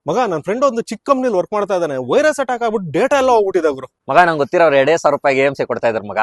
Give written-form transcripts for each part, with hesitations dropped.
ಮಗ ನನ್ನ ಫ್ರೆಂಡ್ ಒಂದು ಚಿಕ್ಕ ಕಂಪ್ನಿಲಿ ವರ್ಕ್ ಮಾಡ್ತಾ ಇದ್ದಾನೆ. ವೈರಸ್ ಅಟ್ಯಾಕ್ ಆಗ್ಬಿಟ್ಟು ಡೇಟಾ ಎಲ್ಲ ಹೋಗ್ಬಿಟ್ಟಿದೆ ಗುರು. ಮಗ ನಂಗೆ ಗೊತ್ತಿರೋರು 2,000 ರೂಪಾಯಿಗೆ AMC ಕೊಡ್ತಾ ಇದ್ರು ಮಗ.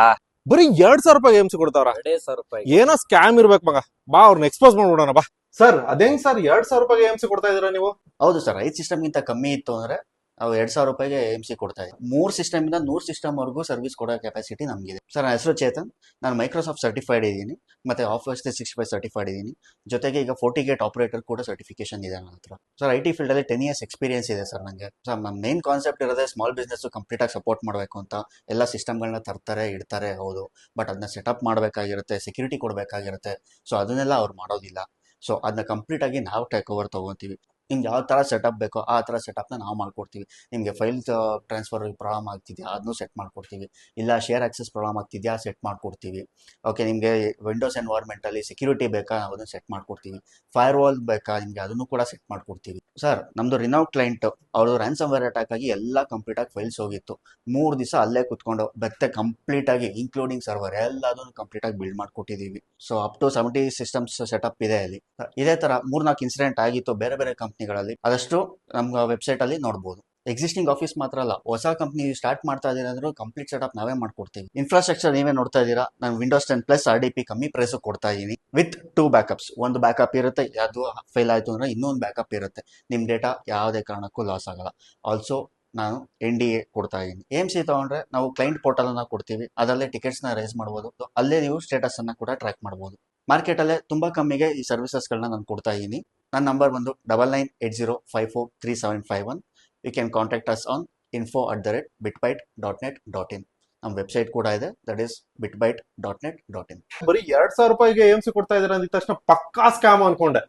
ಬರೀ 2,000 ರೂಪಾಯಿ AMC ಕೊಡ್ತಾವ್ರ? 2,000 ರೂಪಾಯಿ ಏನೋ ಸ್ಕ್ಯಾಮ್ ಇರ್ಬೇಕು ಮಗ. ಬಾ ಅವ್ರನ್ನ ಎಕ್ಸ್ಪೋಸ್ ಮಾಡ್ಬಿಡೋಣ ಬಾ. ಸರ್ ಅದೇಂಗ್ ಸರ್ 2,000 ರೂಪಾಯಿಗೆ AMC ಕೊಡ್ತಾ ಇದೀರಾ ನೀವು? ಹೌದು ಸರ್, 5 ಸಿಸ್ಟಮ್ಗಿಂತ ಕಮ್ಮಿ ಇತ್ತು ಅಂದ್ರೆ ನಾವು 2,000 ರೂಪಾಯಿಗೆ AMC ಕೊಡ್ತಾ ಇದ್ದೀವಿ. 3 ಸಿಸ್ಟಮ್ ಇಂದ 100 ಸಿಸ್ಟಮ್ ವರೆಗೂ ಸರ್ವಿಸ್ ಕೊಡೋ ಕೆಪಾಸಿಟಿ ನಮಗಿದೆ ಸರ್. ನನ್ನ ಹೆಸರು ಚೇತನ್, ನಾನು ಮೈಕ್ರೋಸಾಫ್ಟ್ ಸರ್ಟಿಫೈಡ್ ಇದ್ದೀನಿ, ಮತ್ತೆ ಆಫೀಸ್ 365 ಸರ್ಟಿಫೈಡ್ ಇದ್ದೀನಿ. ಜೊತೆಗೆ ಈಗ 40 ಗೇಟ್ ಆಪರೇಟರ್ ಕೂಡ ಸರ್ಟಿಫಿಕೇಶನ್ ಇದೆ ನನ್ನ ಹತ್ರ ಸರ್. IT ಫೀಲ್ಡ್ ಅಲ್ಲಿ 10 ಇಯರ್ಸ್ ಎಕ್ಸ್ಪೀರಿಯನ್ಸ್ ಇದೆ ಸರ್ ನನಗೆ. ಸರ್ ನಮ್ಮ ಮೇನ್ ಕಾನ್ಸೆಪ್ಟ್ ಇರೋದೇ ಸ್ಮಾಲ್ ಬಿಸ್ನೆಸ್ ಕಂಪ್ಲೀಟ್ ಆಗಿ ಸಪೋರ್ಟ್ ಮಾಡಬೇಕು ಅಂತ. ಎಲ್ಲ ಸಿಸ್ಟಮ್ಗಳನ್ನ ತರ್ತಾರೆ ಇಡ್ತಾರೆ, ಹೌದು, ಬಟ್ ಅದನ್ನ ಸೆಟಪ್ ಮಾಡಬೇಕಾಗಿರುತ್ತೆ, ಸೆಕ್ಯೂರಿಟಿ ಕೊಡಬೇಕಾಗಿರುತ್ತೆ. ಸೊ ಅದನ್ನೆಲ್ಲ ಅವ್ರು ಮಾಡೋದಿಲ್ಲ. ಸೊ ಅದನ್ನ ಕಂಪ್ಲೀಟ್ ಆಗಿ ನಾವು ಟೇಕ್ ಓವರ್ ತಗೋತೀವಿ. ನಿಮ್ಗೆ ಯಾವ ಥರ ಸೆಟಪ್ ಬೇಕೋ ಆ ಥರ ಸೆಟಪ್ನ ನಾವು ಮಾಡ್ಕೊಡ್ತೀವಿ. ನಿಮಗೆ ಫೈಲ್ ಟ್ರಾನ್ಸ್ಫರ್ ಪ್ರಾಬ್ಲಮ್ ಆಗ್ತಿದೆಯಾ ಅದನ್ನು ಸೆಟ್ ಮಾಡ್ಕೊಡ್ತೀವಿ. ಇಲ್ಲ ಶೇರ್ ಆಕ್ಸೆಸ್ ಪ್ರಾಬ್ಲಮ್ ಆಗ್ತಿದೆಯಾ ಸೆಟ್ ಮಾಡ್ಕೊಡ್ತೀವಿ. ಓಕೆ, ನಿಮಗೆ ವಿಂಡೋಸ್ ಎನ್ವೈರ್ಮೆಂಟಲ್ಲಿ ಸೆಕ್ಯೂರಿಟಿ ಬೇಕಾ ನಾವು ಅದನ್ನು ಸೆಟ್ ಮಾಡ್ಕೊಡ್ತೀವಿ. ಫೈರ್ ವಾಲ್ ಬೇಕಾ ನಿಮಗೆ ಅದನ್ನು ಕೂಡ ಸೆಟ್ ಮಾಡ್ಕೊಡ್ತೀವಿ ಸರ್. ನಮ್ಮದು ರಿನೌ ಕ್ಲೈಂಟ್, ಅವರು ರ್ಯಾನ್ಸಮ್ ಅಟ್ಯಾಕ್ ಆಗಿ ಎಲ್ಲ ಕಂಪ್ಲೀಟಾಗಿ ಫೈಲ್ಸ್ ಹೋಗಿತ್ತು. 3 ದಿವಸ ಅಲ್ಲೇ ಕುತ್ಕೊಂಡು ಮತ್ತೆ ಕಂಪ್ಲೀಟಾಗಿ ಇನ್ಕ್ಲೂಡಿಂಗ್ ಸರ್ವರ್ ಎಲ್ಲದನ್ನು ಕಂಪ್ಲೀಟಾಗಿ ಬಿಲ್ಡ್ ಮಾಡ್ಕೊಟ್ಟಿದ್ದೀವಿ. So up to 70 systems setup ಇದೆ ಅಲ್ಲಿ. ಇದೇ ಥರ 3-4 ಇನ್ಸಿಡೆಂಟ್ ಆಗಿತ್ತು ಬೇರೆ ಬೇರೆ ಕಂಪ್ನಿಗಳಲ್ಲಿ. ಅದಷ್ಟು ನಮ್ಮ ವೆಬ್ಸೈಟ್ ಅಲ್ಲಿ ನೋಡಬಹುದು. ಎಕ್ಸಿಸ್ಟಿಂಗ್ ಆಫೀಸ್ ಮಾತ್ರ ಅಲ್ಲ, ಹೊಸ ಕಂಪ್ನಿ ಸ್ಟಾರ್ಟ್ ಮಾಡ್ತಾ ಇದೀರ ಅಂದ್ರೆ ಕಂಪ್ಲೀಟ್ ಸೆಟಪ್ ನಾವೇ ಮಾಡ್ಕೊಡ್ತೀವಿ. ಇನ್ಫ್ರಾಸ್ಟ್ರಕ್ಚರ್ ನೀವೇ ನೋಡ್ತಾ ಇದ್ದೀರಾ. ನಾನು ವಿಂಡೋಸ್ 10 ಪ್ಲಸ್ RDP ಕಮ್ಮಿ ಪ್ರೈಸ್ ಕೊಡ್ತಾ ಇದ್ದೀನಿ ವಿತ್ 2 ಬ್ಯಾಕಪ್ಸ್. ಒಂದು ಬ್ಯಾಕಪ್ ಇರುತ್ತೆ, ಅದು ಫೇಲ್ ಆಯ್ತು ಅಂದ್ರೆ ಇನ್ನೊಂದು ಬ್ಯಾಕಪ್ ಇರುತ್ತೆ. ನಿಮ್ ಡೇಟಾ ಯಾವುದೇ ಕಾರಣಕ್ಕೂ ಲಾಸ್ ಆಗಲ್ಲ. ಆಲ್ಸೋ ನಾನು NDA ಕೊಡ್ತಾ ಇದ್ದೀನಿ. AMC ತಗೊಂಡ್ರೆ ನಾವು ಕ್ಲೈಂಟ್ ಪೋರ್ಟಲ್ ಅನ್ನ ಕೊಡ್ತೀವಿ, ಅದರಲ್ಲೇ ಟಿಕೆಟ್ಸ್ ನ ರೈಸ್ ಮಾಡಬಹುದು. ಅಲ್ಲೇ ನೀವು ಸ್ಟೇಟಸ್ ಅನ್ನ ಕೂಡ ಟ್ರ್ಯಾಕ್ ಮಾಡಬಹುದು. ಮಾರ್ಕೆಟ್ ಅಲ್ಲೇ ತುಂಬಾ ಕಮ್ಮಿಗೆ ಈ ಸರ್ವಿಸಸ್ ಗಳನ್ನ ನಾನು ಕೊಡ್ತಾ ಇದ್ದೀನಿ. ನನ್ನ ನಂಬರ್ ಬಂದು 9980543751. You can contact us on info@bitbyte.net.in. ನಮ್ಮ ವೆಬ್ಸೈಟ್ ಕೂಡ ಇದೆ, ದಟ್ ಈಸ್ bitbyte.net.in. ಬರೀ 2,000 ರೂಪಾಯಿಗೆ AMC ಕೊಡ್ತಾ ಇದೀರಾ ಅಂದಿದ ತಕ್ಷಣ ಪಕ್ಕಾ ಸ್ಕ್ಯಾಮ್ ಅನ್ಕೊಂಡೆ.